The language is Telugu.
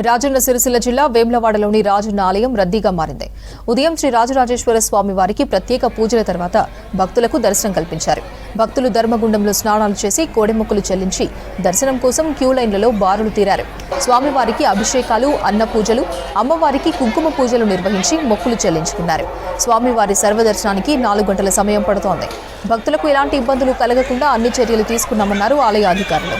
రాజన్న సిరిసిల్ల జిల్లా వేములవాడలోని రాజన్న ఆలయం రద్దీగా మారింది. ఉదయం శ్రీ రాజరాజేశ్వర స్వామి వారికి ప్రత్యేక పూజల తర్వాత భక్తులకు దర్శనం కల్పించారు. భక్తులు ధర్మగుండంలో స్నానాలు చేసి కోడెమొక్కులు చెల్లించి దర్శనం కోసం క్యూ లైన్లలో బారులు తీరారు. స్వామివారికి అభిషేకాలు, అన్న పూజలు, అమ్మవారికి కుంకుమ పూజలు నిర్వహించి మొక్కులు చెల్లించుకున్నారు. స్వామివారి సర్వదర్శనానికి 4 గంటల సమయం పడుతోంది. భక్తులకు ఎలాంటి ఇబ్బందులు కలగకుండా అన్ని చర్యలు తీసుకున్నామన్నారు ఆలయ అధికారులు.